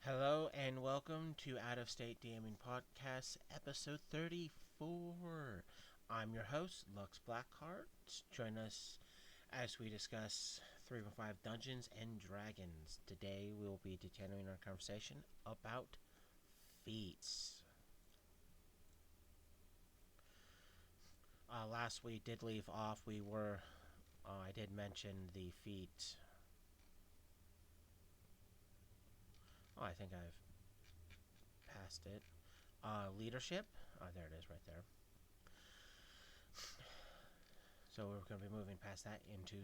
Hello and welcome to Out of State DMing Podcast, episode 34. I'm your host, lluksblackheart. Join us as we discuss 3.5 Dungeons and Dragons. Today we will be continuing our conversation about feats. Last we did leave off, I did mention the feat. I think I've passed it. Leadership. There it is right there. So we're going to be moving past that into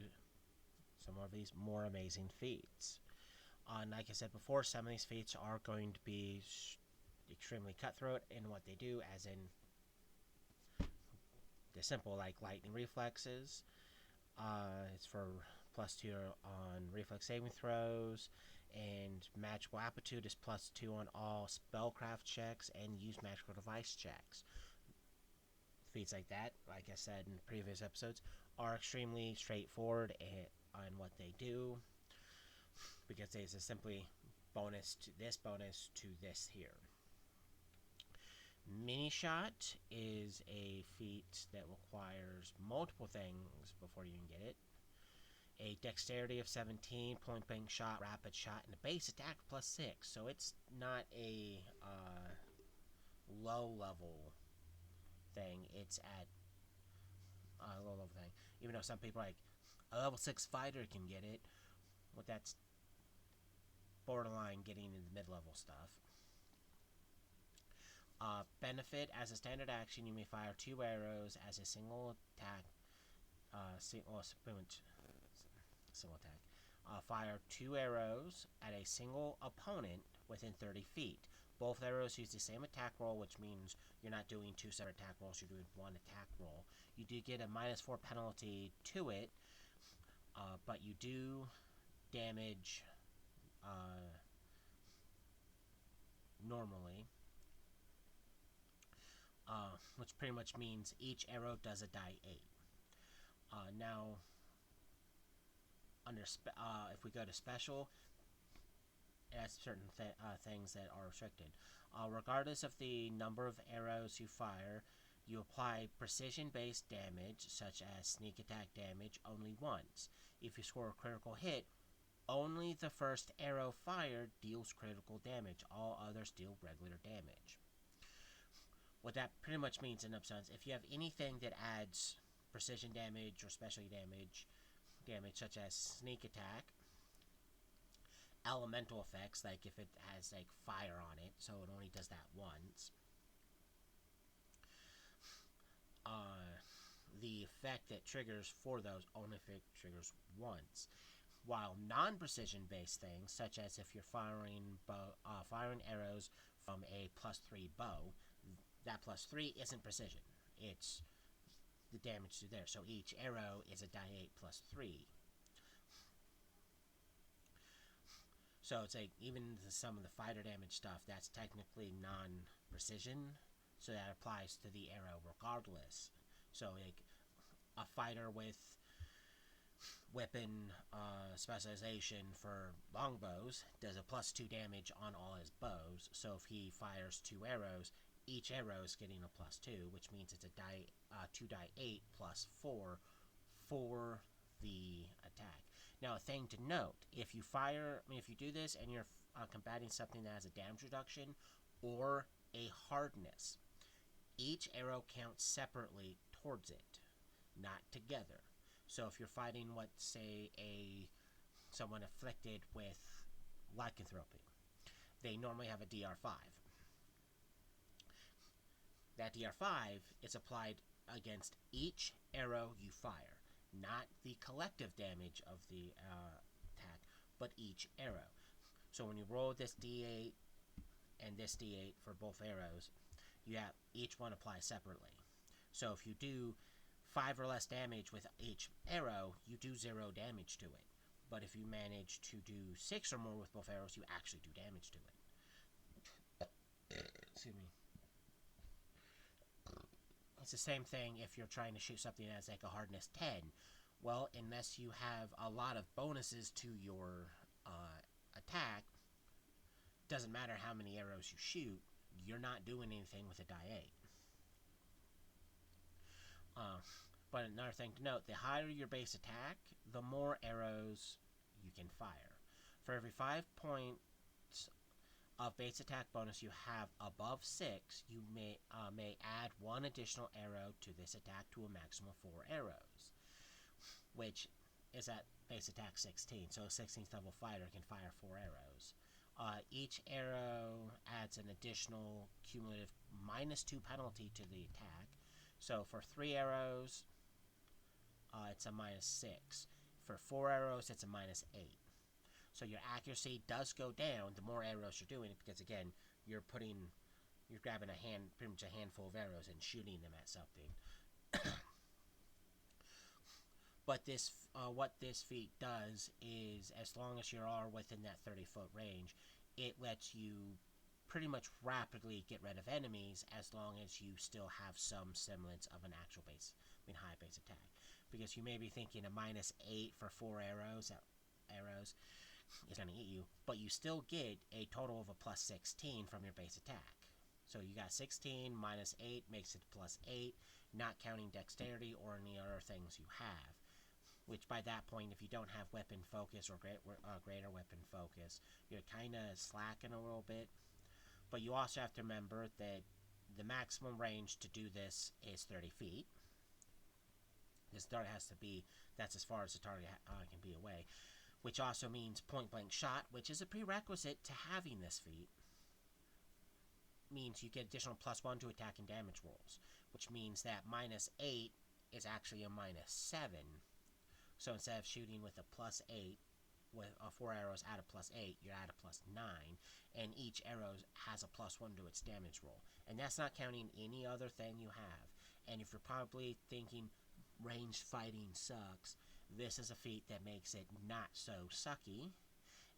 some of these more amazing feats. And like I said before, some of these feats are going to be extremely cutthroat in what they do, as in the simple like lightning reflexes. It's for +2 on reflex saving throws, and magical aptitude is +2 on all spellcraft checks and use magical device checks. Feats like that, like I said in previous episodes, are extremely straightforward on what they do, because it's a simply bonus to this here. Mini Shot is a feat that requires multiple things before you can get it. A dexterity of 17, point blank shot, rapid shot, and a base attack +6. So it's not a low level thing. It's at a low level thing. Even though some people are like, a level 6 fighter can get it. Well, that's borderline getting into the mid-level stuff. Benefit, as a standard action, you may fire 2 arrows as a single attack. Single attack. Fire 2 arrows at a single opponent within 30 feet. Both arrows use the same attack roll, which means you're not doing 2 separate attack rolls, you're doing 1 attack roll. You do get a -4 penalty to it, but you do damage normally. Which pretty much means each arrow does a die 8. Now, if we go to special, it has certain things that are restricted. Regardless of the number of arrows you fire, you apply precision-based damage, such as sneak attack damage, only once. If you score a critical hit, only the first arrow fired deals critical damage. All others deal regular damage. What that pretty much means in substance, if you have anything that adds precision damage or specialty damage, such as sneak attack, elemental effects, like if it has like fire on it, so it only does that once. The effect that triggers for those only triggers once. While non-precision based things, such as if you're firing arrows from a +3 bow, that +3 isn't precision. It's the damage to there. So each arrow is a die 8 +3. So it's like, even some of the fighter damage stuff, that's technically non-precision. So that applies to the arrow regardless. So like a fighter with weapon specialization for longbows does a +2 damage on all his bows. So if he fires 2 arrows, each arrow is getting a +2, which means it's a 2 die 8 +4 for the attack. Now, a thing to note: if you do this and you're combating something that has a damage reduction or a hardness, each arrow counts separately towards it, not together. So if you're fighting, let's say, someone afflicted with lycanthropy, they normally have a DR5. That DR5 is applied against each arrow you fire, not the collective damage of the attack, but each arrow. So when you roll this D8 and this D8 for both arrows, you have each one apply separately. So if you do 5 or less damage with each arrow, you do 0 damage to it. But if you manage to do 6 or more with both arrows, you actually do damage to it. Excuse me. It's the same thing if you're trying to shoot something that's like a hardness 10. Well, unless you have a lot of bonuses to your attack, doesn't matter how many arrows you shoot, you're not doing anything with a die 8. But another thing to note, the higher your base attack, the more arrows you can fire. For every 5 points of base attack bonus you have above 6, you may add 1 additional arrow to this attack to a maximum of 4 arrows, which is at base attack 16, so a 16th level fighter can fire 4 arrows. Each arrow adds an additional cumulative -2 penalty to the attack. So for 3 arrows, it's a -6. For 4 arrows, it's a -8. So your accuracy does go down the more arrows you're doing, because again, you're grabbing pretty much a handful of arrows and shooting them at something. But what this feat does is, as long as you are within that 30-foot range, it lets you pretty much rapidly get rid of enemies as long as you still have some semblance of an actual high base attack. Because you may be thinking a -8 for 4 arrows is going to eat you, but you still get a total of a +16 from your base attack. So you got 16 -8 makes it +8, not counting dexterity or any other things you have. Which by that point, if you don't have weapon focus or greater weapon focus, you're kind of slacking a little bit. But you also have to remember that the maximum range to do this is 30 feet. This target has to be, that's as far as the target can be away. Which also means point blank shot, which is a prerequisite to having this feat. Means you get additional +1 to attack and damage rolls. Which means that -8 is actually a -7. So instead of shooting with a +8, with 4 arrows at a +8, you're at a +9, and each arrow has a +1 to its damage roll. And that's not counting any other thing you have. And if you're probably thinking ranged fighting sucks, this is a feat that makes it not so sucky.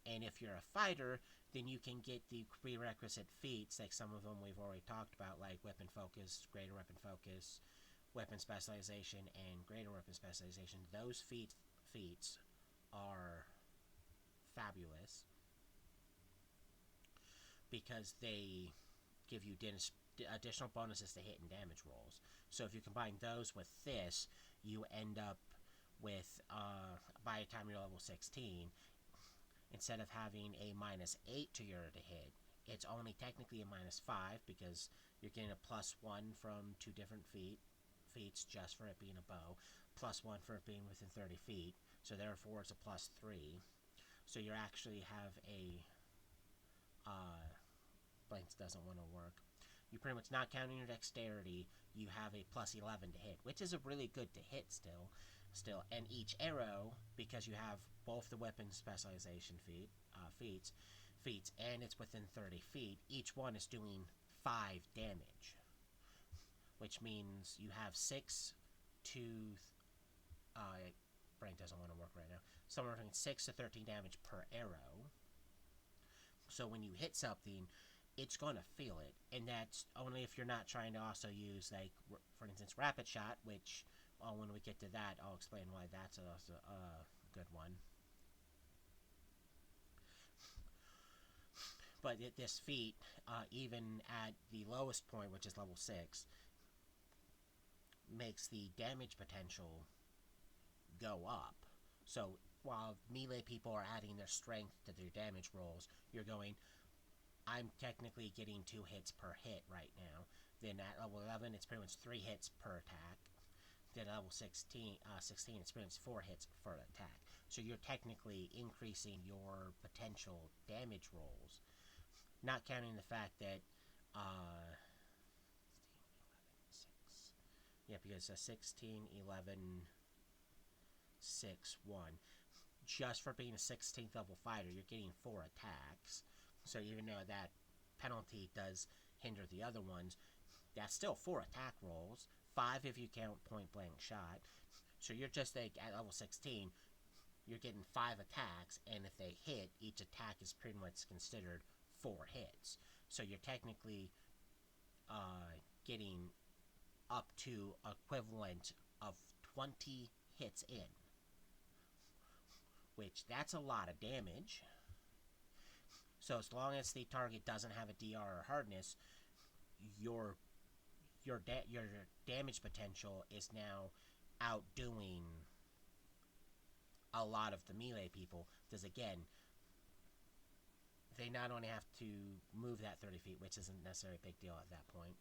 And if you're a fighter, then you can get the prerequisite feats, like some of them we've already talked about, like weapon focus, greater weapon focus, weapon specialization, and greater weapon specialization. Those feats are fabulous because they give you additional bonuses to hit and damage rolls. So if you combine those with this, you end up with, by the time you're level 16, instead of having a -8 to your to hit, it's only technically a -5 because you're getting a +1 from 2 different feats just for it being a bow, +1 for it being within 30 feet, so therefore it's a +3. So you actually have a, blanks doesn't want to work. You're pretty much not counting your dexterity, you have a +11 to hit, which is a really good to hit still. And each arrow, because you have both the weapon specialization feats, and it's within 30 feet, each one is doing 5 damage. Which means you have 6 to, brain doesn't want to work right now, somewhere between 6 to 13 damage per arrow. So when you hit something, it's going to feel it, and that's only if you're not trying to also use, like, for instance, rapid shot, which, when we get to that, I'll explain why that's also a good one. But this feat, even at the lowest point, which is level 6, makes the damage potential go up. So while melee people are adding their strength to their damage rolls, you're going, I'm technically getting 2 hits per hit right now. Then at level 11, it's pretty much 3 hits per attack. Then at level 16, it's pretty much 4 hits per attack. So you're technically increasing your potential damage rolls. Not counting the fact that, because 16, 11, 6, 1. Just for being a 16th level fighter, you're getting 4 attacks. So even though that penalty does hinder the other ones, that's still 4 attack rolls. 5 if you count point blank shot. So you're just like at level 16, you're getting 5 attacks, and if they hit, each attack is pretty much considered 4 hits. So you're technically getting up to equivalent of 20 hits in, which that's a lot of damage. So as long as the target doesn't have a DR or hardness, your your damage potential is now outdoing a lot of the melee people. Because again, they not only have to move that 30 feet, which isn't necessarily a big deal at that point,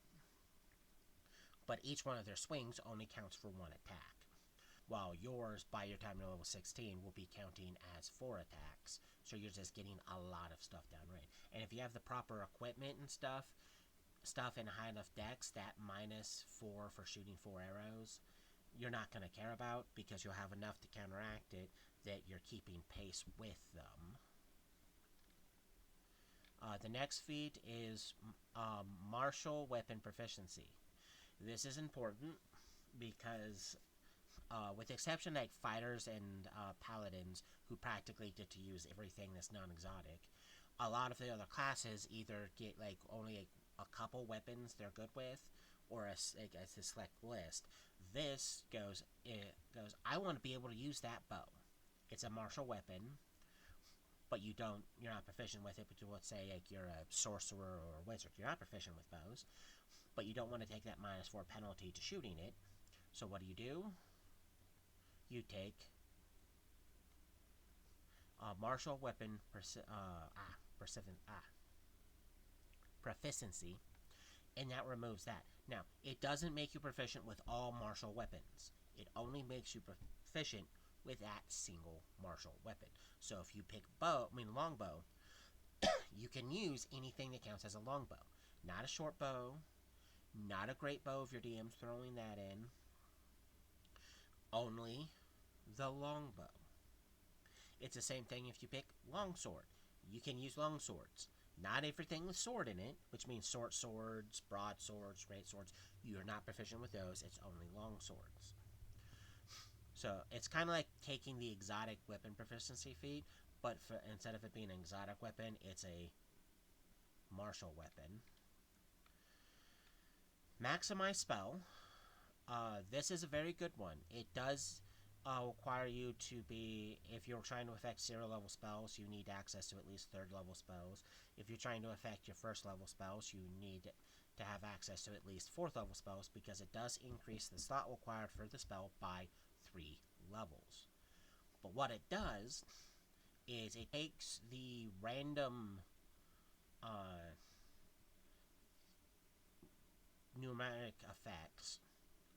but each one of their swings only counts for one attack. While yours, by your time to level 16, will be counting as 4 attacks. So you're just getting a lot of stuff down range. And if you have the proper equipment and stuff in high enough dex, that -4 for shooting 4 arrows, you're not going to care about because you'll have enough to counteract it that you're keeping pace with them. The next feat is martial weapon proficiency. This is important because with the exception like fighters and paladins who practically get to use everything that's non-exotic, a lot of the other classes either get like only a couple weapons they're good with, or a select list. This goes, I want to be able to use that bow. It's a martial weapon, but you're not proficient with it. But let's say like you're a sorcerer or a wizard, you're not proficient with bows, but you don't want to take that -4 penalty to shooting it. So what do? You take martial weapon proficiency, and that removes that. Now, it doesn't make you proficient with all martial weapons. It only makes you proficient with that single martial weapon. So if you pick longbow, you can use anything that counts as a longbow. Not a short bow, not a great bow if your DM's throwing that in. Only the longbow. It's the same thing if you pick longsword. You can use longswords. Not everything with sword in it, which means short swords, broadswords, great swords. You're not proficient with those. It's only longswords. So it's kind of like taking the exotic weapon proficiency feat, but instead of it being an exotic weapon, it's a martial weapon. Maximize spell. This is a very good one. It does require you to be, if you're trying to affect 0 level spells, you need access to at least 3rd level spells. If you're trying to affect your 1st level spells, you need to have access to at least 4th level spells, because it does increase the slot required for the spell by 3 levels. But what it does is it takes the random numeric effects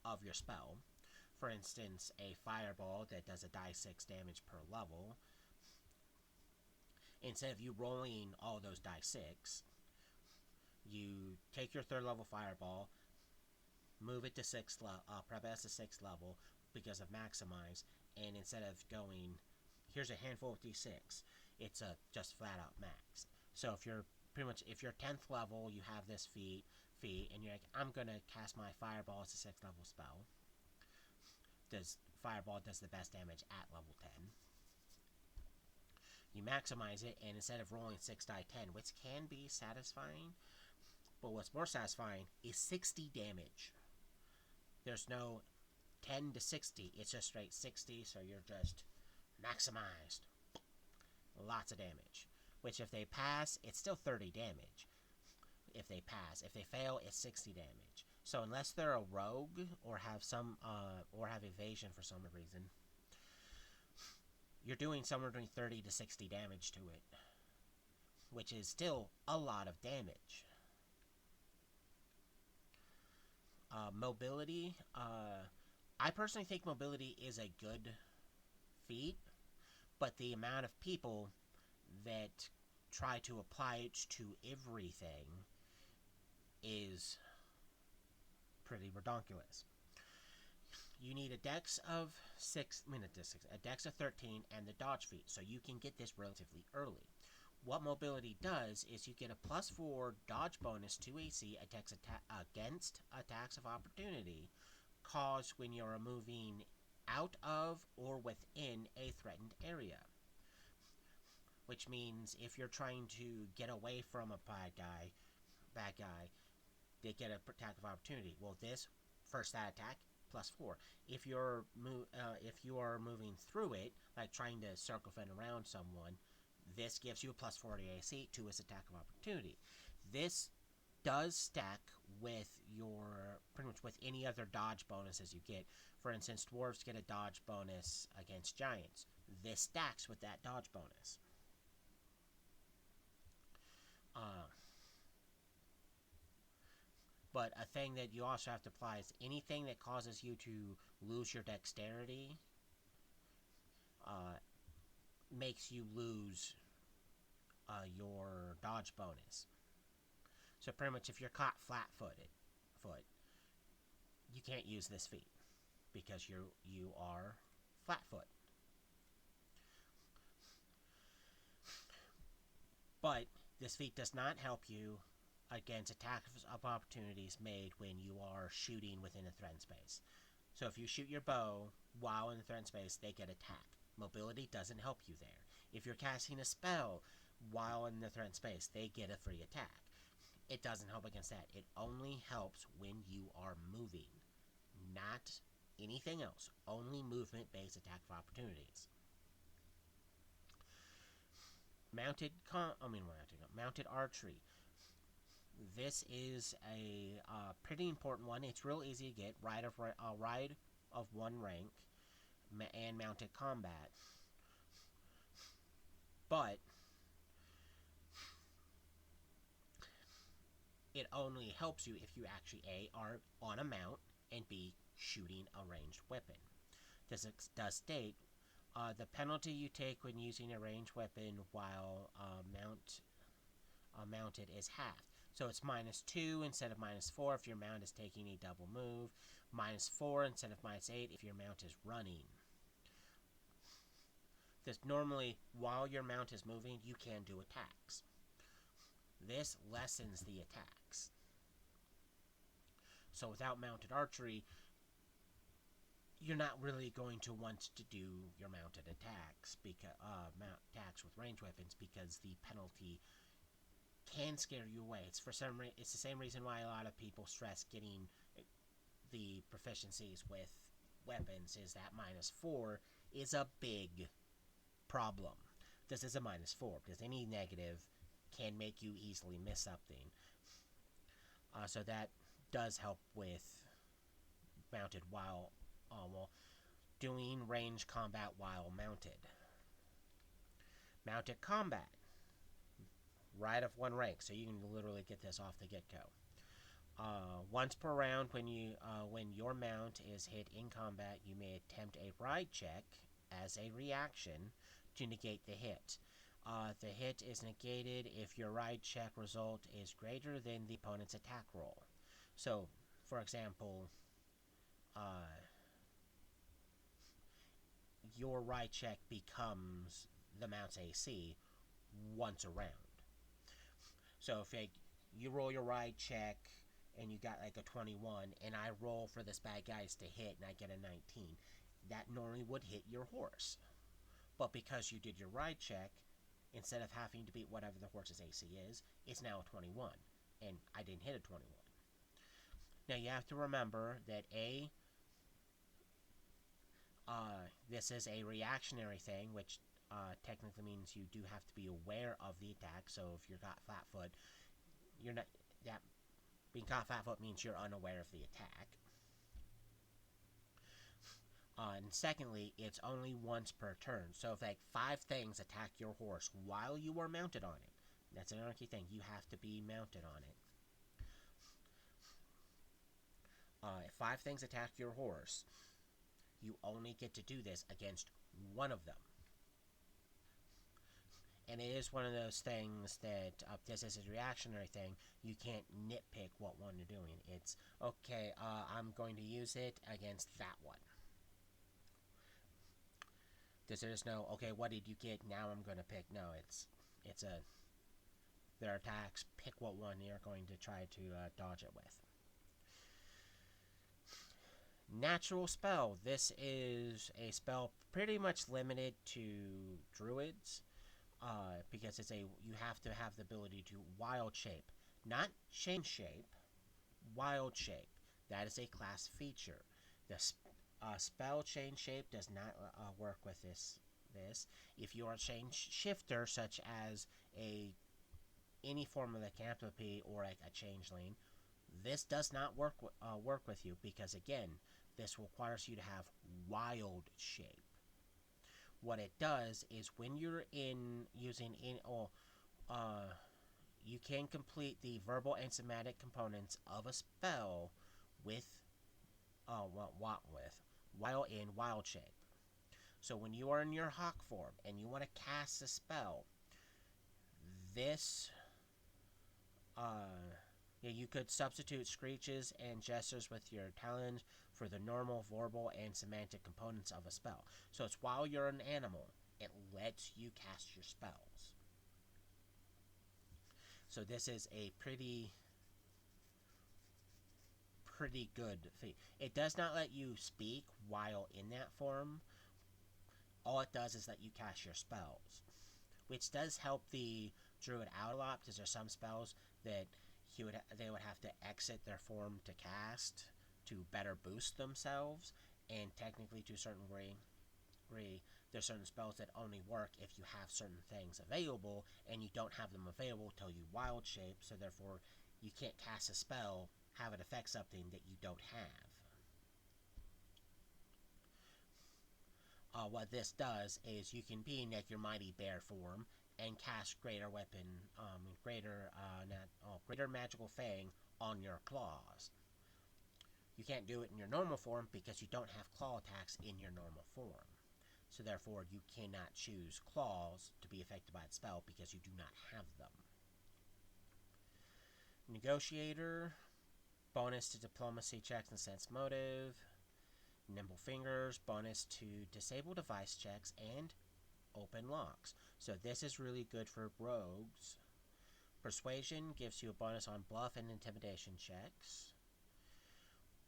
of your spell. For instance, a fireball that does a die 6 damage per level. Instead of you rolling all those die 6, you take your 3rd level fireball, move it to 6th level, prep it as a 6th level because of maximize, and instead of going, here's a handful of d6, it's a just flat out max. So if you're 10th level, you have this feat, and you're like, I'm gonna cast my fireball as a 6th level spell. Fireball does the best damage at level 10. You maximize it, and instead of rolling 6 die 10, which can be satisfying, but what's more satisfying is 60 damage. There's no 10 to 60, it's just straight 60, so you're just maximized. Lots of damage. Which if they pass, it's still 30 damage. If they pass. If they fail, it's 60 damage. So unless they're a rogue or have evasion for some reason, you're doing somewhere between 30 to 60 damage to it, which is still a lot of damage. Mobility. I personally think mobility is a good feat, but the amount of people that try to apply it to everything is pretty redonkulous. You need a dex of 13 and the dodge feat, so you can get this relatively early. What mobility does is you get a +4 dodge bonus to AC against attacks of opportunity caused when you're moving out of or within a threatened area. Which means if you're trying to get away from a bad guy, they get an attack of opportunity. Well, this first that attack +4. If you are moving through it, like trying to circle fend around someone, This gives you a plus 40 AC to its attack of opportunity. This does stack with your, pretty much with any other dodge bonuses you get. For instance, dwarves get a dodge bonus against giants. This stacks with that dodge bonus. But a thing that you also have to apply is anything that causes you to lose your dexterity makes you lose your dodge bonus. So pretty much if you're caught flat-footed, you can't use this feat because you are flat-foot. But this feat does not help you against attacks of opportunities made when you are shooting within a threatened space. So if you shoot your bow while in the threatened space, they get attacked. Mobility doesn't help you there. If you're casting a spell while in the threatened space, they get a free attack. It doesn't help against that. It only helps when you are moving, not anything else. Only movement-based attack of opportunities. Mounted archery. This is a pretty important one. It's real easy to get. Ride of one rank and mounted combat. But it only helps you if you actually A, are on a mount, and B, shooting a ranged weapon. This does state the penalty you take when using a ranged weapon while mounted is halved. So it's -2 instead of -4 if your mount is taking a double move, -4 instead of -8 if your mount is running. This normally, while your mount is moving, you can do attacks. This lessens the attacks. So without mounted archery, you're not really going to want to do your mounted attacks attacks with ranged weapons because the penalty can scare you away. It's the same reason why a lot of people stress getting the proficiencies with weapons is that -4 is a big problem. This is a -4 because any negative can make you easily miss something. So that does help with mounted while doing range combat while mounted. Mounted combat. Ride of one rank, so you can literally get this off the get-go. Once per round, when your mount is hit in combat, you may attempt a ride check as a reaction to negate the hit. The hit is negated if your ride check result is greater than the opponent's attack roll. So, for example, your ride check becomes the mount's AC once a round. So if you roll your ride check and you got like a 21 and I roll for this bad guy's to hit and I get a 19, that normally would hit your horse. But because you did your ride check, instead of having to beat whatever the horse's AC is, it's now a 21. And I didn't hit a 21. Now you have to remember that this is a reactionary thing, which technically means you do have to be aware of the attack. So if you're caught flat-foot, you're not. That being caught flat-foot means you're unaware of the attack. And secondly, it's only once per turn. So if like 5 things attack your horse while you are mounted on it, that's another key thing. You have to be mounted on it. If 5 things attack your horse, you only get to do this against one of them. And it is one of those things that, this is a reactionary thing, you can't nitpick what one you're doing. It's, okay, I'm going to use it against that one. There's no, okay, what did you get, now I'm going to pick. No, their attacks, pick what one you're going to try to dodge it with. Natural spell. This is a spell pretty much limited to druids, because you have to have the ability to wild shape. Not change shape, wild shape. That is a class feature. The spell change shape does not work with this this. If you are a change shifter, such as any form of lycanthropy or a changeling, this does not work with you, because again, this requires you to have wild shape. What it does is when you're you can complete the verbal and somatic components of a spell with while in wild shape. So when you are in your hawk form and you want to cast a spell, this you could substitute screeches and gestures with your talons for the normal verbal and semantic components of a spell. So it's while you're an animal, it lets you cast your spells. So this is a pretty good feat. It does not let you speak while in that form. All it does is let you cast your spells, which does help the druid out a lot, because there's some spells that they would have to exit their form to cast to better boost themselves, and technically to a certain degree there's certain spells that only work if you have certain things available, and you don't have them available till you wild shape, so therefore you can't cast a spell, have it affect something that you don't have. What this does is you can be in your mighty bear form and cast greater magical fang on your claws. You can't do it in your normal form because you don't have claw attacks in your normal form. So therefore you cannot choose claws to be affected by the spell because you do not have them. Negotiator, bonus to diplomacy checks and sense motive. Nimble fingers, bonus to disable device checks and open locks. So this is really good for rogues. Persuasion gives you a bonus on bluff and intimidation checks.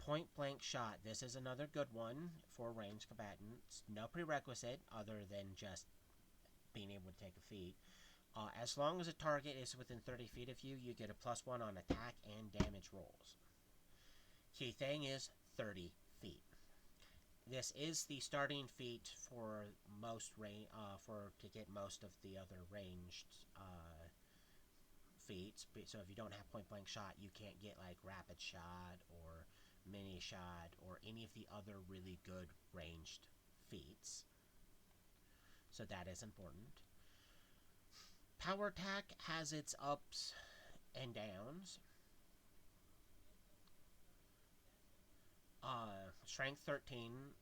Point blank shot, this is another good one for ranged combatants. No prerequisite other than just being able to take a feat. As long as a target is within 30 feet of you, you get a +1 on attack and damage rolls. Key thing is 30 feet. This is the starting feat for to get most of the other ranged feats. So if you don't have point blank shot, you can't get like rapid shot or mini shot or any of the other really good ranged feats. So that is important. Power attack has its ups and downs. Strength 13,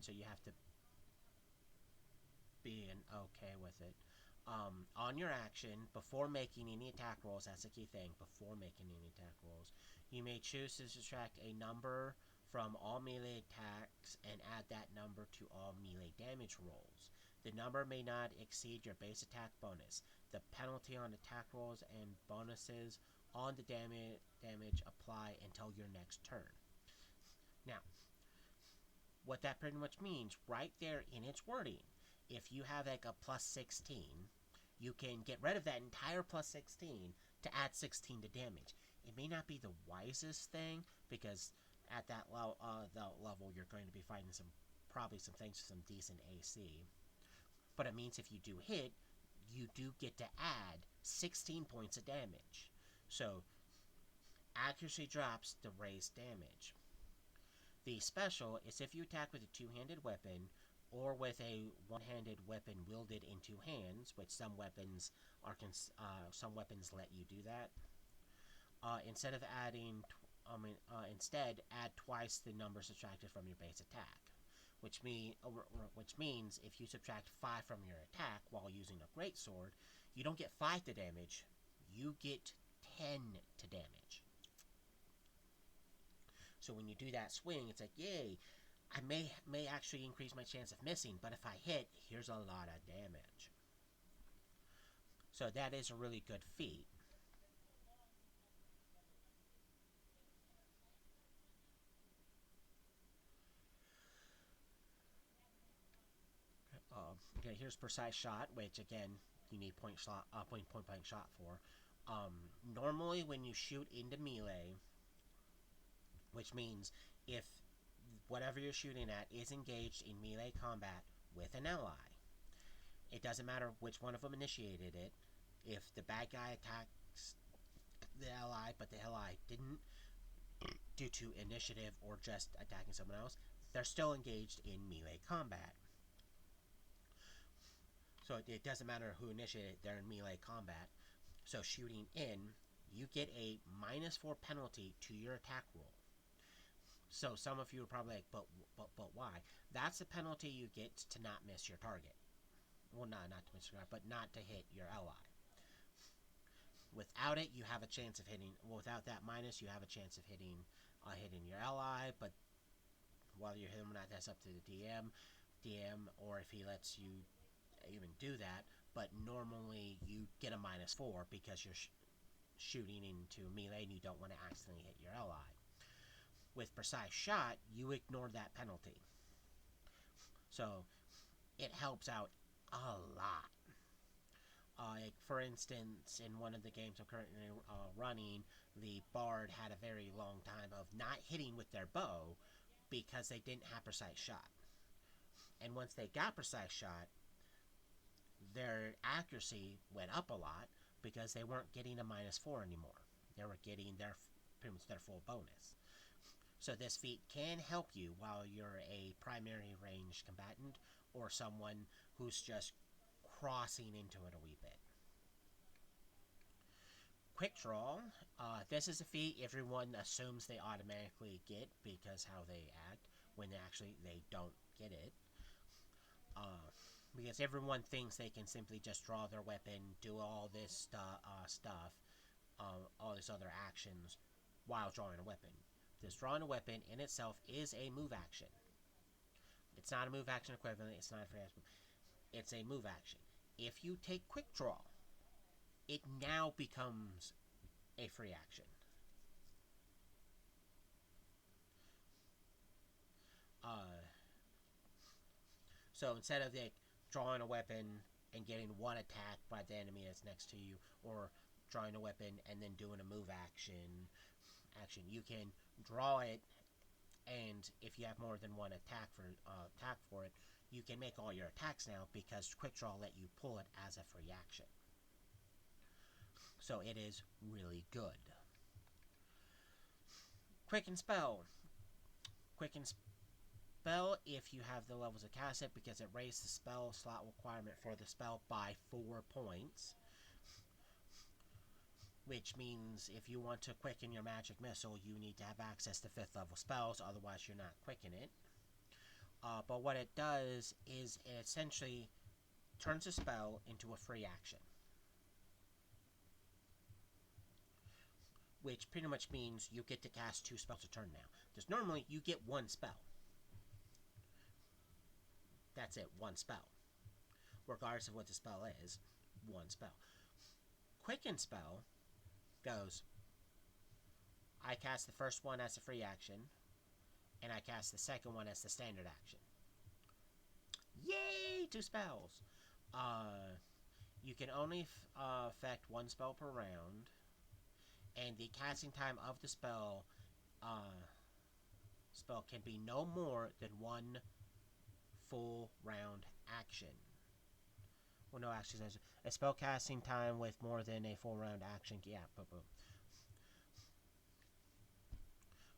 so you have to be okay with it. On your action, before making any attack rolls, that's a key thing, before making any attack rolls, you may choose to subtract a number from all melee attacks and add that number to all melee damage rolls. The number may not exceed your base attack bonus. The penalty on attack rolls and bonuses on the damage apply until your next turn. Now, what that pretty much means, right there in its wording, if you have like a +16, you can get rid of that entire +16 to add 16 to damage. It may not be the wisest thing, because at that level you're going to be fighting probably some things with some decent AC. But it means if you do hit, you do get to add 16 points of damage. So accuracy drops to raise damage. The special is if you attack with a two-handed weapon or with a one-handed weapon wielded in two hands, which some weapons let you do that. Instead add twice the number subtracted from your base attack, which means if you subtract 5 from your attack while using a greatsword, you don't get 5 to damage, you get 10 to damage. So when you do that swing, it's like, yay, I may actually increase my chance of missing, but if I hit, here's a lot of damage. So that is a really good feat. Okay, here's precise shot, which again you need point blank shot for. Normally, when you shoot into melee, which means if whatever you're shooting at is engaged in melee combat with an ally, It doesn't matter which one of them initiated it. If the bad guy attacks the ally, but the ally didn't, due to initiative or just attacking someone else, they're still engaged in melee combat. So it doesn't matter who initiated, they're in melee combat. So shooting in, you get a -4 penalty to your attack roll. So some of you are probably like, but why? That's the penalty you get to not miss your target. Well, not to miss your target, but not to hit your ally. Without it, you have a chance of hitting. Well, without that minus, you have a chance of hitting your ally. But whether you hit him or not, that's up to the DM, or if he lets you even do that. But normally, you get a -4 because you're shooting into melee and you don't want to accidentally hit your ally. With precise shot, you ignore that penalty. So it helps out a lot. For instance, in one of the games I'm currently running, the bard had a very long time of not hitting with their bow because they didn't have precise shot. And once they got precise shot, their accuracy went up a lot because they weren't getting a -4 anymore. They were getting pretty much their full bonus. So this feat can help you while you're a primary ranged combatant or someone who's just crossing into it a wee bit. Quick Draw. This is a feat everyone assumes they automatically get because how they act, when they don't get it. Because everyone thinks they can simply just draw their weapon, do all this stuff, all these other actions, while drawing a weapon. This drawing a weapon in itself is a move action. It's not a move action equivalent, it's not a free action. It's a move action. If you take Quick Draw, it now becomes a free action. So instead of drawing a weapon and getting one attack by the enemy that's next to you, or drawing a weapon and then doing a move action, you can draw it, and if you have more than one attack for it, you can make all your attacks now because Quick Draw let you pull it as a free action. So it is really good. Quicken Spell. Quicken Spell if you have the levels to cast it, because it raised the spell slot requirement for the spell by 4 points. Which means if you want to quicken your magic missile, you need to have access to 5th level spells, otherwise you're not quickening it. But what it does is it essentially turns a spell into a free action. Which pretty much means you get to cast 2 spells a turn now. Because normally you get 1 spell. That's it, 1 spell. Regardless of what the spell is, 1 spell. Quicken Spell goes, I cast the first one as a free action, and I cast the second one as the standard action. Yay! 2 spells! You can only affect 1 spell per round, and the casting time of the spell can be no more than 1 full round action. Well, no, actually, a spell casting time with more than a full round action. Yeah, boom.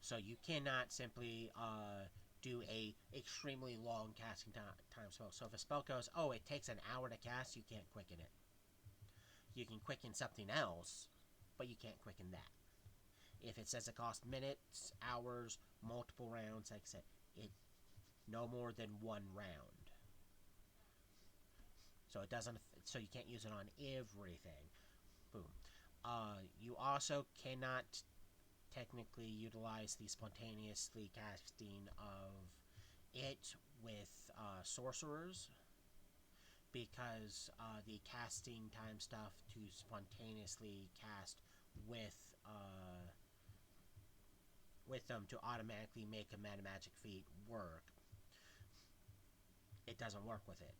So you cannot simply do a extremely long casting time spell. So if a spell goes, oh, it takes an hour to cast, you can't quicken it. You can quicken something else, but you can't quicken that. If it says it costs minutes, hours, multiple rounds, like I said, it no more than 1 round. So it doesn't. So you can't use it on everything. Boom. You also cannot technically utilize the spontaneously casting of it with sorcerers, because the casting time stuff to spontaneously cast with them to automatically make a meta magic feat work, it doesn't work with it.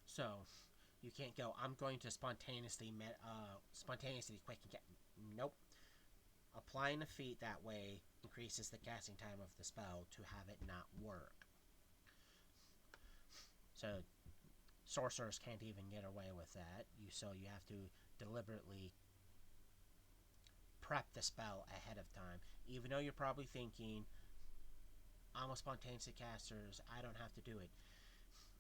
So you can't go, I'm going to spontaneously quicken. Nope. Applying a feat that way increases the casting time of the spell to have it not work. So sorcerers can't even get away with that. So you have to deliberately prep the spell ahead of time. Even though you're probably thinking, I'm a spontaneous caster, I don't have to do it.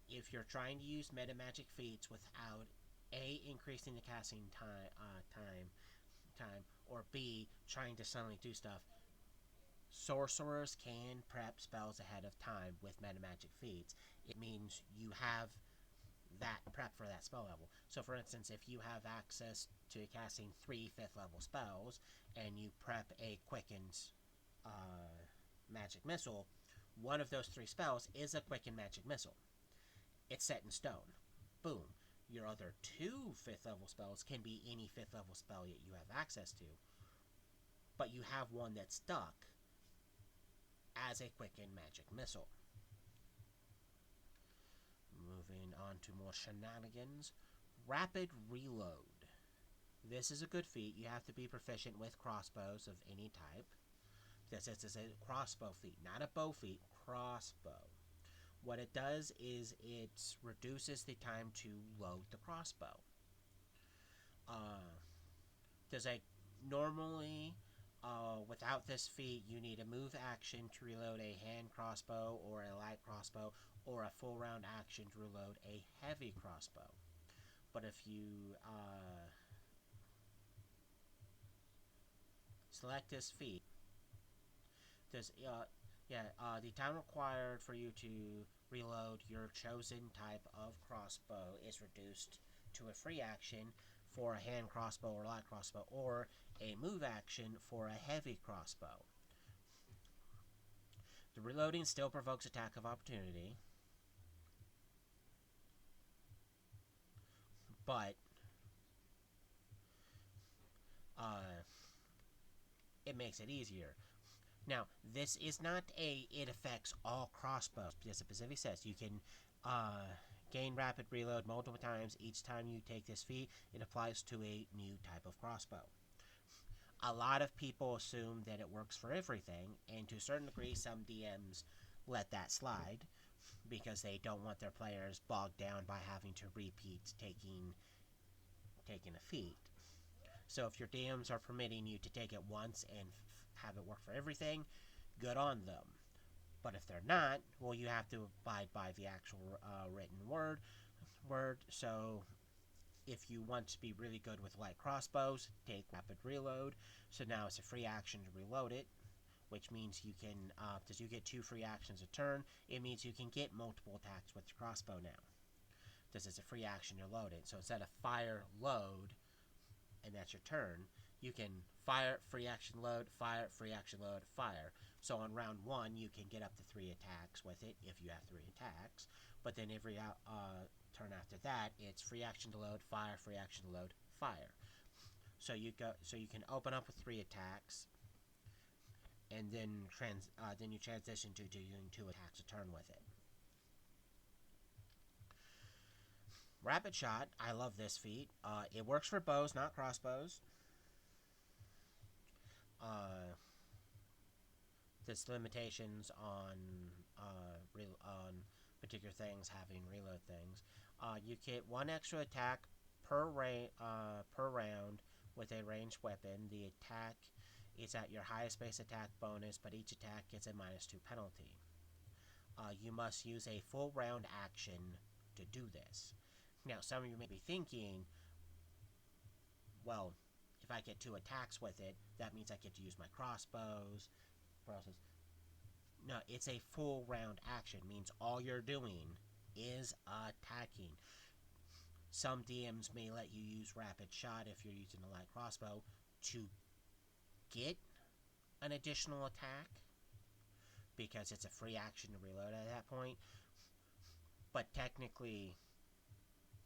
If you're trying to use meta magic feats without A, increasing the casting time, or B, trying to suddenly do stuff, sorcerers can prep spells ahead of time with meta magic feats. It means you have that prep for that spell level. So for instance, if you have access to casting 3 5th level spells and you prep a quickened magic missile, one of those 3 spells is a quickened magic missile. It's set in stone. Boom. Your other 2 5th level spells can be any 5th level spell that you have access to, but you have one that's stuck as a quickened magic missile. Moving on to more shenanigans. Rapid reload. This is a good feat. You have to be proficient with crossbows of any type. This is a crossbow feat, not a bow feat, crossbow. What it does is it reduces the time to load the crossbow. Normally, without this feat, you need a move action to reload a hand crossbow or a light crossbow, or a full round action to reload a heavy crossbow. But if you select this feat, the time required for you to reload your chosen type of crossbow is reduced to a free action for a hand crossbow or light crossbow, or a move action for a heavy crossbow. The reloading still provokes attack of opportunity, but it makes it easier. Now, this is not it affects all crossbows, because it specifically says you can gain rapid reload multiple times. Each time you take this feat, it applies to a new type of crossbow. A lot of people assume that it works for everything, and to a certain degree, some DMs let that slide because they don't want their players bogged down by having to repeat taking a feat. So if your DMs are permitting you to take it once and have it work for everything, good on them. But if they're not, well, you have to abide by the actual written word. So if you want to be really good with light crossbows, take rapid reload. So now it's a free action to reload it, which means you can, because you get 2 free actions a turn, it means you can get multiple attacks with your crossbow now. This is a free action to load it. So instead of fire, load, and that's your turn, you can fire, free action load, fire, free action load, fire. So on round 1, you can get up to 3 attacks with it if you have 3 attacks. But then every turn after that, it's free action to load, fire, free action to load, fire. So you can open up with 3 attacks, and then you transition to doing 2 attacks a turn with it. Rapid Shot, I love this feat. It works for bows, not crossbows. There's limitations on particular things having reload things. You get 1 extra attack per round with a ranged weapon. The attack is at your highest base attack bonus, but each attack gets a -2 penalty. You must use a full round action to do this. Now, some of you may be thinking, well, if I get 2 attacks with it, that means I get to use my crossbows. No, it's a full round action. It means all you're doing is attacking. Some DMs may let you use Rapid Shot if you're using a light crossbow to get an additional attack, because it's a free action to reload at that point. But technically,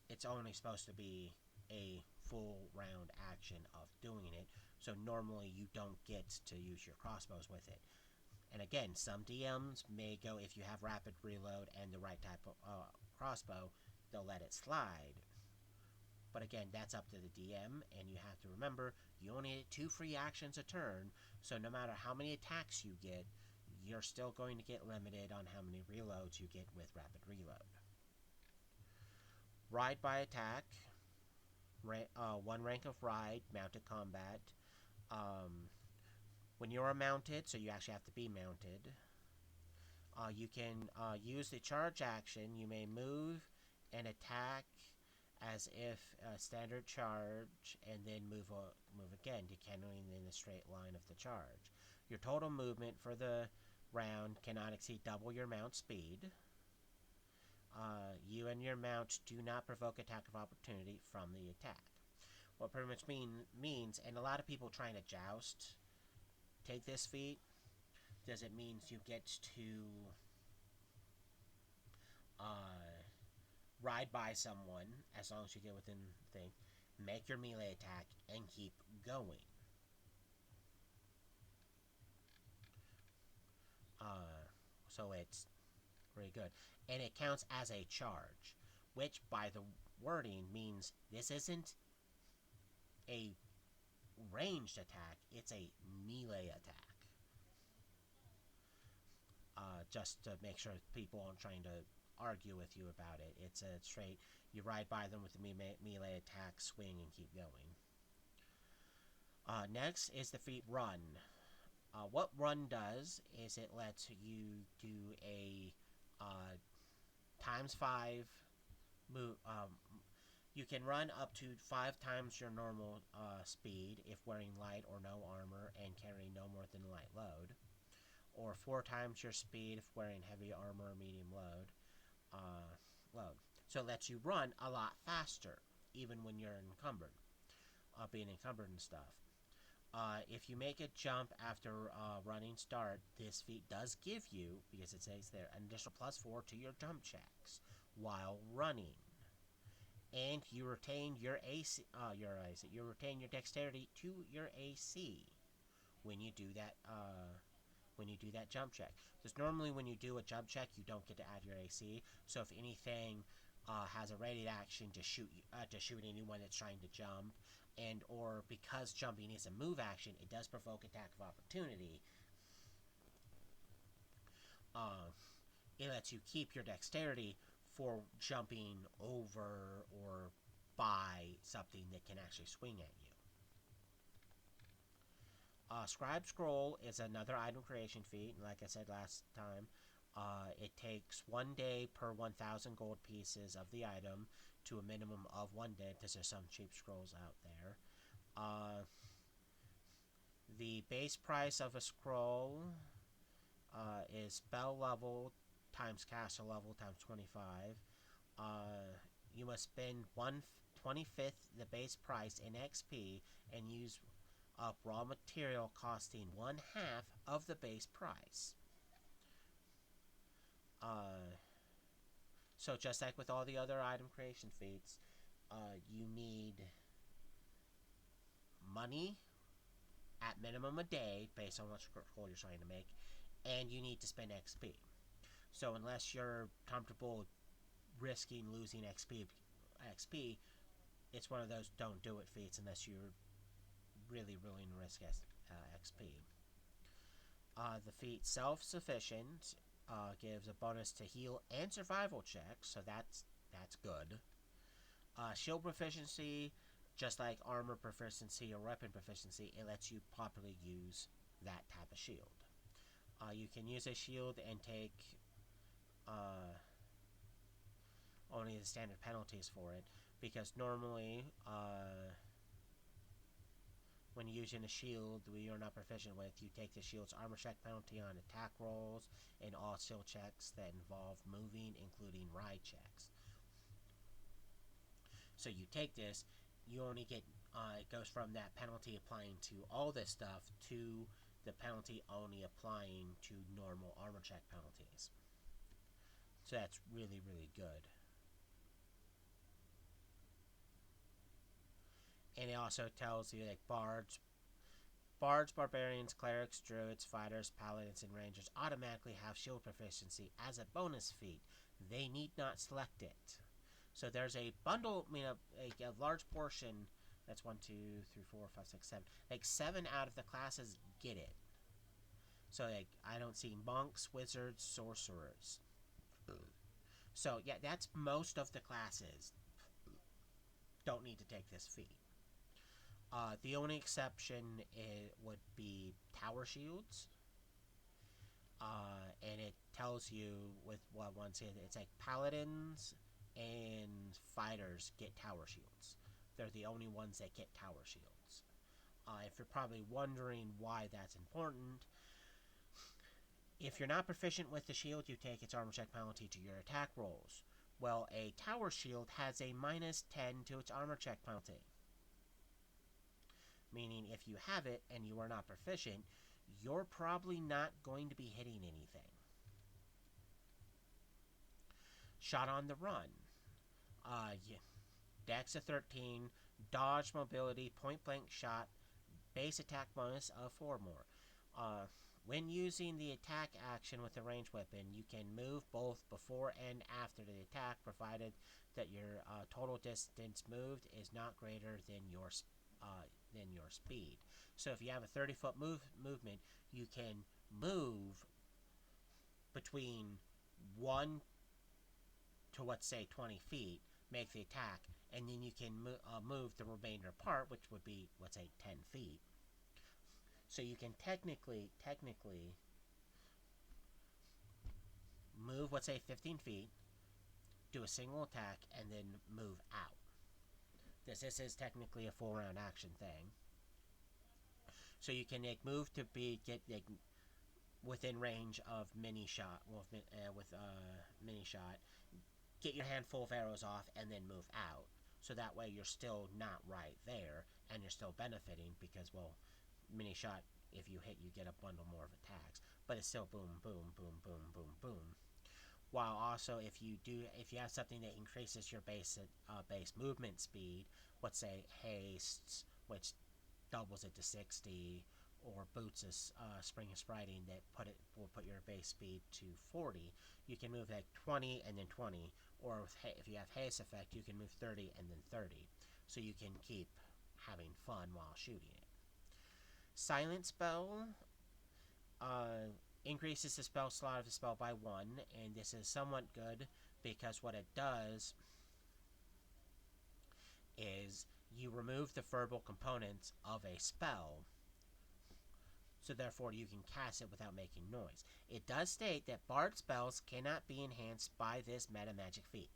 it's only supposed to be a full round action of doing it, so normally you don't get to use your crossbows with it. And again, some DMs may go, if you have rapid reload and the right type of crossbow, they'll let it slide. But again, that's up to the DM, and you have to remember, you only get 2 free actions a turn, so no matter how many attacks you get, you're still going to get limited on how many reloads you get with rapid reload. Ride by attack, one rank of ride, mounted combat. When you're mounted, so you actually have to be mounted, you can use the charge action. You may move and attack as if a standard charge, and then move again, continuing in the straight line of the charge. Your total movement for the round cannot exceed double your mount speed. You and your mount do not provoke attack of opportunity from the attack. What pretty much means, and a lot of people trying to joust take this feat, does it means you get to ride by someone as long as you get within the thing, make your melee attack, and keep going. So it's pretty good. And it counts as a charge, which by the wording means this isn't a ranged attack, it's a melee attack. Just to make sure people aren't trying to argue with you about it. It's a straight, you ride by them with the melee attack, swing, and keep going. Next is the feat Run. What Run does is it lets you do a times 5 move. You can run up to 5 times your normal speed if wearing light or no armor and carrying no more than light load, or 4 times your speed if wearing heavy armor or medium load. So it lets you run a lot faster, even when you're encumbered, being encumbered and stuff. If you make a jump after running start, this feat does give you, because it says there, an additional +4 to your jump checks while running. And you retain your AC, you retain your dexterity to your AC when you do that jump check. Because normally when you do a jump check, you don't get to add your AC. So if anything has a ready action to shoot anyone that's trying to jump, and or because jumping is a move action, it does provoke attack of opportunity. It lets you keep your dexterity for jumping over or by something that can actually swing at you. Scribe Scroll is another item creation feat. Like I said last time, it takes 1 day per 1,000 gold pieces of the item to a minimum of 1 day, because there's some cheap scrolls out there. The base price of a scroll is spell level times caster level times 25. You must spend 1/25 the base price in XP and use up raw material costing 1/2 of the base price. So just like with all the other item creation feats, you need money at minimum a day based on what scroll you're trying to make, and you need to spend XP. So unless you're comfortable risking losing XP, it's one of those don't do it feats unless you're really willing to risk XP. The feat Self-Sufficient gives a bonus to heal and survival checks, so that's good. Shield proficiency, just like armor proficiency or weapon proficiency, it lets you properly use that type of shield. You can use a shield and take only the standard penalties for it, because normally when using a shield you're not proficient with, you take the shield's armor check penalty on attack rolls and all shield checks that involve moving, including ride checks. So you take this, you only get, it goes from that penalty applying to all this stuff to the penalty only applying to normal armor check penalties. So that's really, really good. And it also tells you like bards, barbarians, clerics, druids, fighters, paladins, and rangers automatically have shield proficiency as a bonus feat. They need not select it. So there's a bundle, a large portion, that's 1, 2, 3, 4, 5, 6, 7. Like 7 out of the classes get it. So like I don't see monks, wizards, sorcerers. So yeah, that's most of the classes. don't need to take this feat. The only exception would be tower shields. And it tells you with what one said, it's like paladins and fighters get tower shields. They're the only ones that get tower shields. If you're probably wondering why that's important, if you're not proficient with the shield, you take its armor check penalty to your attack rolls. Well, a tower shield has a -10 to its armor check penalty. Meaning if you have it and you are not proficient, you're probably not going to be hitting anything. Shot on the run. Dex of 13, dodge, mobility, point blank shot, base attack bonus of 4 more. When using the attack action with a ranged weapon, you can move both before and after the attack, provided that your total distance moved is not greater than your speed. So if you have a 30-foot movement, you can move between 1 to, let's say, 20 feet, make the attack, and then you can move the remainder part, which would be, let's say, 10 feet. So you can technically move, let's say, 15 feet, do a single attack, and then move out. This is technically a full round action thing. So you can move to get within range of mini shot mini shot, get your handful of arrows off, and then move out. So that way you're still not right there, and you're still benefiting because, well, mini shot, if you hit, you get a bundle more of attacks. But it's still boom, boom, boom, boom, boom, boom. While also, if you have something that increases your base movement speed, let's say hastes, which doubles it to 60, or boots spring of spriting that will put your base speed to 40, you can move like 20 and then 20, or if you have haste effect, you can move 30 and then 30, so you can keep having fun while shooting it. Silent spell increases the spell slot of the spell by 1, and this is somewhat good because what it does is you remove the verbal components of a spell, so therefore you can cast it without making noise. It does state that bard spells cannot be enhanced by this meta magic feat.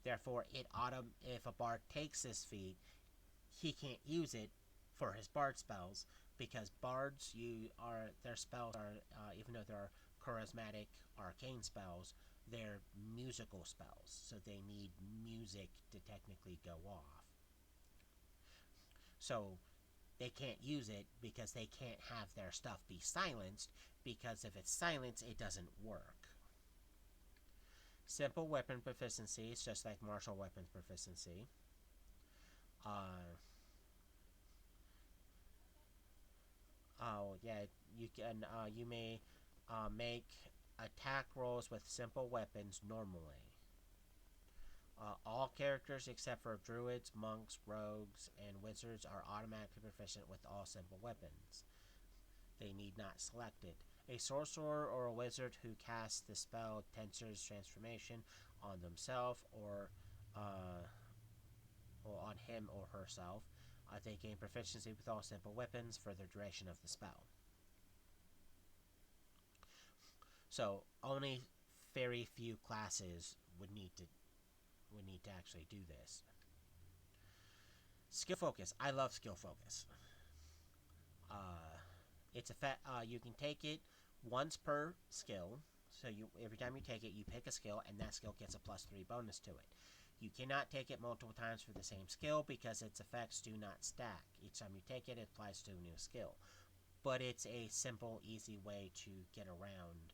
Therefore, if a bard takes this feat, he can't use it for his bard spells, because bards, their spells are, even though they're charismatic arcane spells, they're musical spells, so they need music to technically go off. So they can't use it because they can't have their stuff be silenced, because if it's silenced, it doesn't work. Simple weapon proficiency, it's just like martial weapons proficiency. You may make attack rolls with simple weapons normally. All characters except for druids, monks, rogues, and wizards are automatically proficient with all simple weapons. They need not select it. A sorcerer or a wizard who casts the spell Tensor's Transformation on themselves or on him or herself, they gain proficiency with all simple weapons for the duration of the spell. So only very few classes would need to actually do this. Skill focus. I love skill focus. It's you can take it once per skill. So every time you take it, you pick a skill, and that skill gets a +3 bonus to it. You cannot take it multiple times for the same skill because its effects do not stack. Each time you take it, it applies to a new skill. But it's a simple, easy way to get around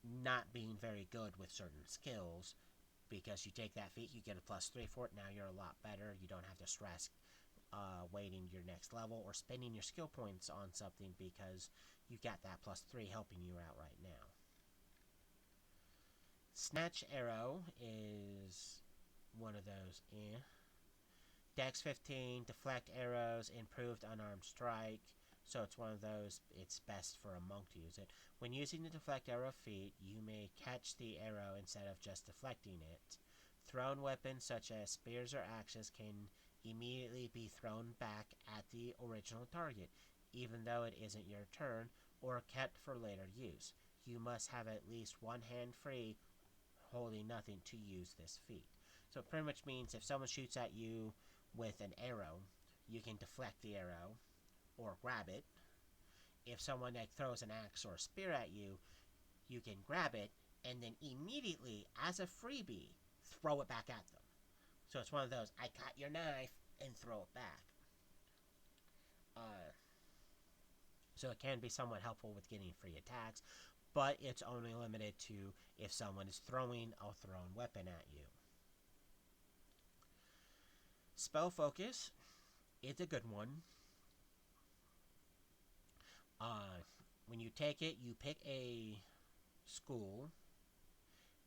not being very good with certain skills, because you take that feat, you get a +3 for it. Now you're a lot better. You don't have to stress waiting your next level or spending your skill points on something, because you got that +3 helping you out right now. Snatch Arrow is one of those. Dex 15, deflect arrows, improved unarmed strike. So it's one of those, it's best for a monk to use it. When using the deflect arrow feat, you may catch the arrow instead of just deflecting it Thrown weapons such as spears or axes can immediately be thrown back at the original target, even though it isn't your turn, or kept for later use. You must have at least one hand free, holding nothing, to use this feat. So it pretty much means if someone shoots at you with an arrow, you can deflect the arrow or grab it. If someone throws an axe or a spear at you, you can grab it and then immediately, as a freebie, throw it back at them. So it's one of those, I got your knife, and throw it back. So it can be somewhat helpful with getting free attacks, but it's only limited to if someone is throwing a thrown weapon at you. Spell focus is a good one. When you take it, you pick a school,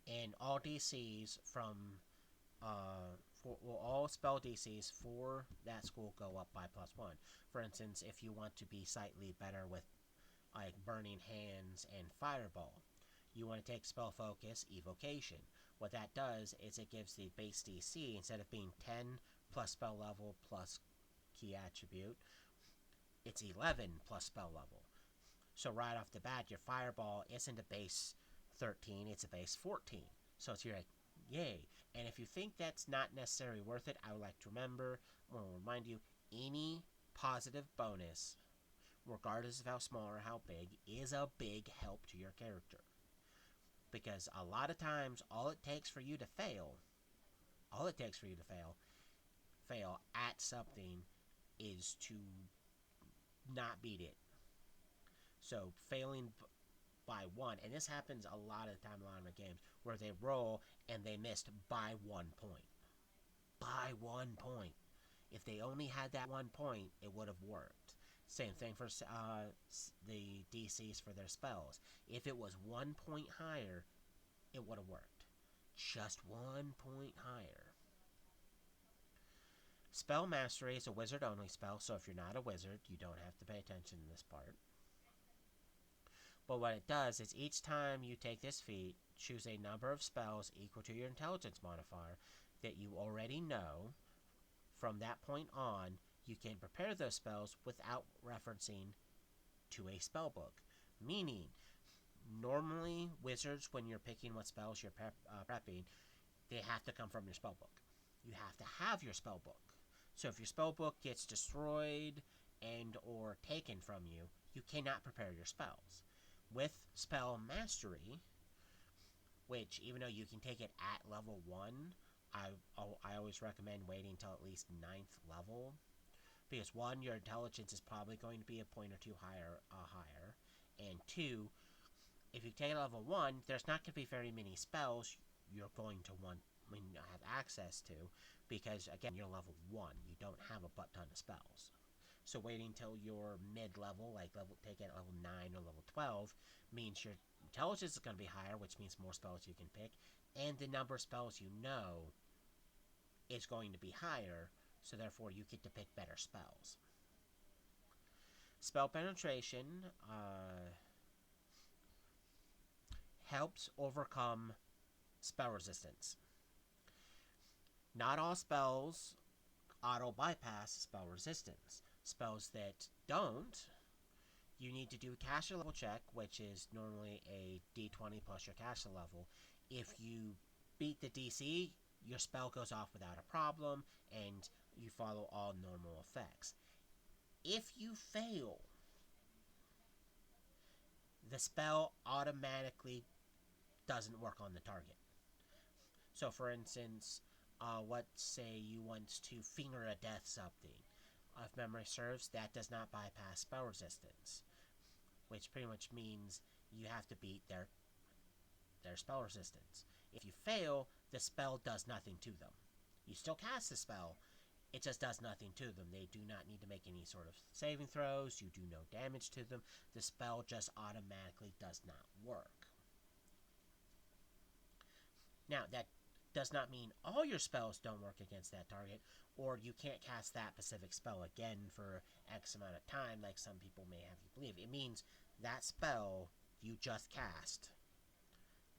and all DCs from all spell DCs for that school go up by +1. For instance, if you want to be slightly better with like Burning Hands and Fireball, you want to take Spell Focus Evocation. What that does is it gives the base DC, instead of being 10 plus spell level plus key attribute, it's 11 plus spell level. So right off the bat, your Fireball isn't a base 13, it's a base 14. So it's, you're like, yay. And if you think that's not necessarily worth it, I would like to remind you, any positive bonus, regardless of how small or how big, is a big help to your character. Because a lot of times, all it takes for you to fail at something is to not beat it. So failing by 1, and this happens a lot of the time in a lot of my games, where they roll and they missed by 1 point. By 1 point. If they only had that 1 point, it would have worked. Same thing for the DCs for their spells. If it was 1 point higher, it would have worked. Just 1 point higher. Spell Mastery is a wizard-only spell, so if you're not a wizard, you don't have to pay attention to this part. But what it does is each time you take this feat, choose a number of spells equal to your intelligence modifier that you already know. From that point on, you can prepare those spells without referencing to a spell book. Meaning, normally wizards, when you're picking what spells you're prepping, they have to come from your spell book. You have to have your spell book. So if your spell book gets destroyed and or taken from you, you cannot prepare your spells. With Spell Mastery, which even though you can take it at level 1, I always recommend waiting until at least 9th level. Because 1, your intelligence is probably going to be a point or 2 higher. And 2, if you take it at level 1, there's not going to be very many spells you're going to want when you have access to. Because, again, you're level 1. You don't have a butt ton of spells. So waiting until you're mid-level, like take it at level 9 or level 12, means your intelligence is going to be higher, which means more spells you can pick, and the number of spells you know is going to be higher, so therefore you get to pick better spells. Spell Penetration helps overcome spell resistance. Not all spells auto-bypass spell resistance. Spells that don't, you need to do a caster level check, which is normally a d20 plus your caster level. If you beat the DC, your spell goes off without a problem, and you follow all normal effects. If you fail, the spell automatically doesn't work on the target. So for instance, let's say you want to finger a death something. If memory serves, that does not bypass spell resistance, which pretty much means you have to beat their spell resistance. If you fail, the spell does nothing to them. You still cast the spell, it just does nothing to them. They do not need to make any sort of saving throws, you do no damage to them, the spell just automatically does not work. Now, that does not mean all your spells don't work against that target, or you can't cast that specific spell again for X amount of time, like some people may have you believe. It means that spell you just cast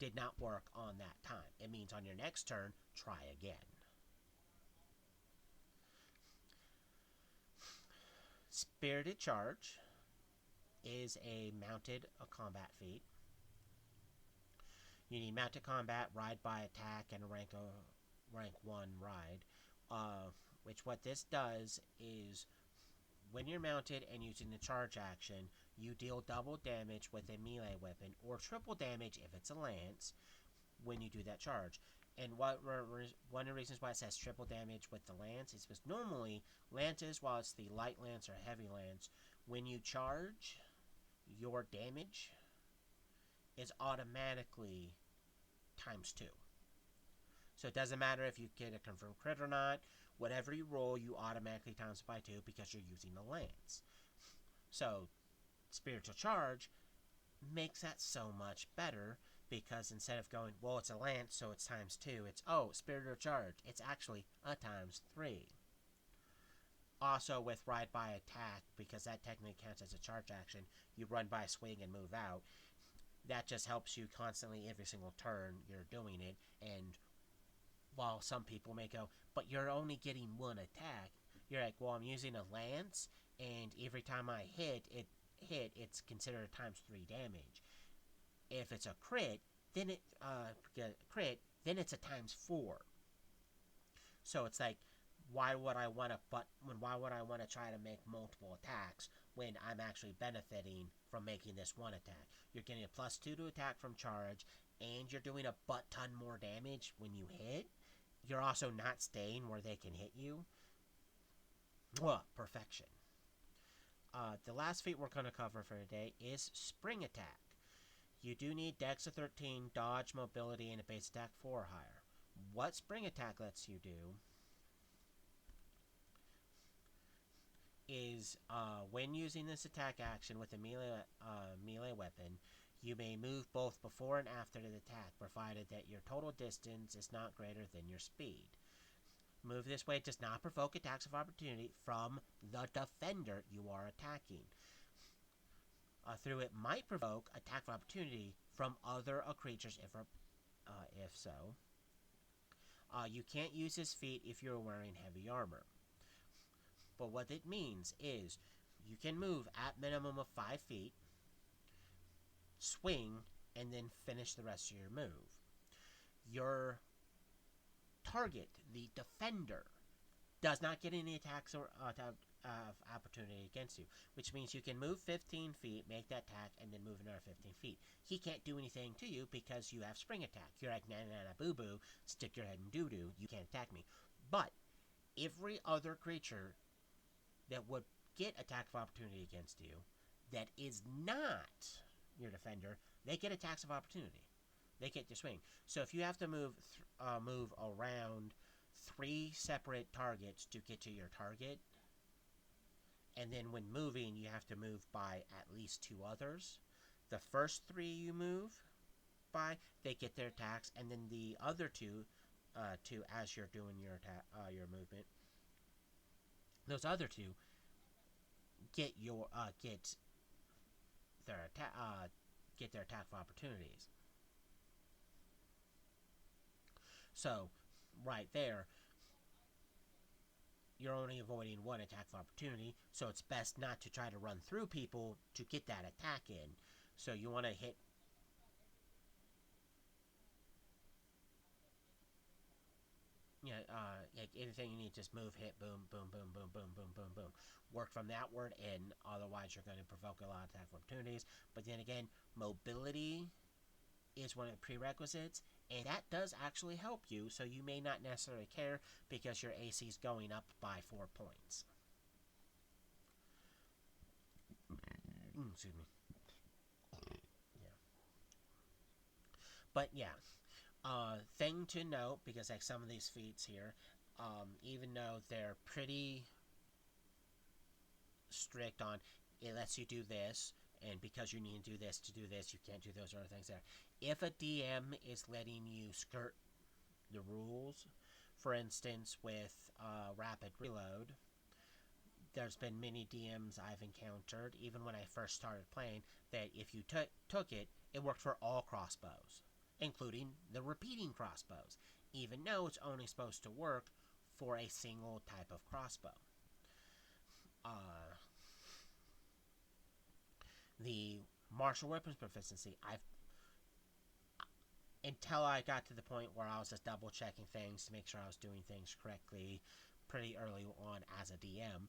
did not work on that time. It means on your next turn, try again. Spirited Charge is a mounted combat feat. You need mounted combat, ride by attack, and a rank 1 ride. Which what this does is when you're mounted and using the charge action, you deal double damage with a melee weapon or triple damage if it's a lance when you do that charge. And one of the reasons why it says triple damage with the lance is because normally lances, while it's the light lance or heavy lance, when you charge, your damage is automatically times 2. So it doesn't matter if you get a confirmed crit or not. Whatever you roll, you automatically times it by 2 because you're using a lance. So Spiritual Charge makes that so much better because instead of going, well, it's a lance, so it's times 2, it's, oh, Spiritual Charge. It's actually a times 3. Also with Ride by Attack, because that technically counts as a charge action, you run by, swing, and move out. That just helps you constantly every single turn you're doing it. And while some people may go, but you're only getting 1 attack, you're like, well, I'm using a lance, and every time I hit, it's considered a times 3 damage. If it's a crit, then it's a times 4. So it's like, why would I want to try to make multiple attacks when I'm actually benefiting from making this 1 attack? You're getting a +2 to attack from charge, and you're doing a butt-ton more damage when you hit. You're also not staying where they can hit you. Perfection. The last feat we're going to cover for today is Spring Attack. You do need Dex of 13, Dodge, Mobility, and a base attack 4 or higher. What Spring Attack lets you do is when using this attack action with a melee weapon, you may move both before and after the attack, provided that your total distance is not greater than your speed. Move this way does not provoke attacks of opportunity from the defender you are attacking. Through it might provoke attack of opportunity from other creatures if so. You can't use this feat if you're wearing heavy armor. But what it means is you can move at minimum of 5 feet, swing, and then finish the rest of your move. Your target, the defender, does not get any attacks or opportunity against you, which means you can move 15 feet, make that attack, and then move another 15 feet. He can't do anything to you because you have Spring Attack. You're like, na boo boo, stick your head in doo doo, you can't attack me. But every other creature that would get attack of opportunity against you that is not your defender, they get attacks of opportunity. They get to swing. So if you have to move around 3 separate targets to get to your target, and then when moving, you have to move by at least 2 others. The first 3 you move by, they get their attacks, and then the other two as you're doing your your movement, those other 2 get their attack of opportunities. So, right there, you're only avoiding 1 attack of opportunity, so it's best not to try to run through people to get that attack in. So you want to hit... like anything you need, just move, hit, boom, boom, boom, boom, boom, boom, boom, boom. Work from that word, and otherwise you're going to provoke a lot of attack opportunities. But then again, mobility is one of the prerequisites, and that does actually help you, so you may not necessarily care because your AC is going up by 4 points. Excuse me. Yeah. But yeah, thing to note, because like some of these feats here, even though they're pretty strict on, it lets you do this, and because you need to do this, you can't do those other things there. If a DM is letting you skirt the rules, for instance, with rapid reload, there's been many DMs I've encountered, even when I first started playing, that if you took it, it worked for all crossbows. including the repeating crossbows, even though it's only supposed to work for a single type of crossbow. The martial weapons proficiency, until I got to the point where I was just double checking things to make sure I was doing things correctly pretty early on as a DM,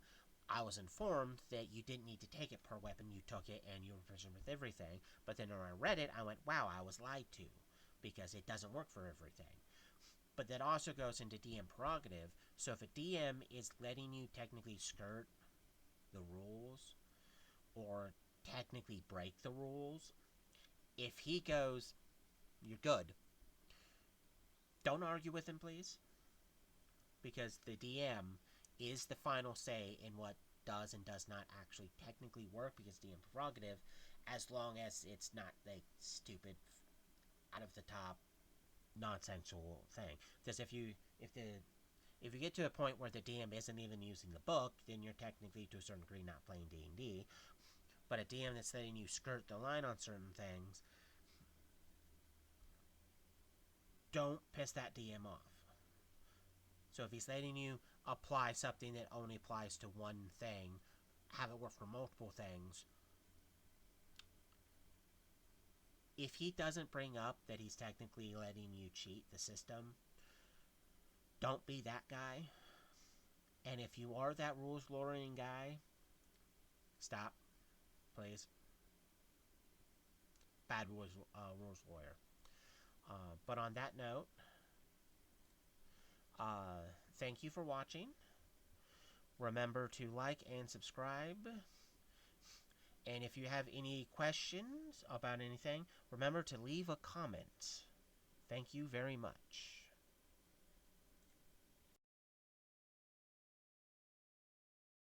I was informed that you didn't need to take it per weapon, you took it and you were proficient with everything. But then when I read it, I went, wow, I was lied to, because it doesn't work for everything. But that also goes into DM prerogative, so if a DM is letting you technically skirt the rules, or technically break the rules, if he goes, you're good, don't argue with him, please. Because the DM is the final say in what does and does not actually technically work, because DM prerogative, as long as it's not like stupid, out of the top, nonsensical thing. Because if you get to a point where the DM isn't even using the book, then you're technically to a certain degree not playing D&D. But a DM that's letting you skirt the line on certain things, don't piss that DM off. So if he's letting you apply something that only applies to one thing, have it work for multiple things, if he doesn't bring up that he's technically letting you cheat the system, don't be that guy. And if you are that rules lawyering guy, stop, please. Bad rules lawyer. But on that note, thank you for watching. Remember to like and subscribe. And if you have any questions about anything, remember to leave a comment. Thank you very much.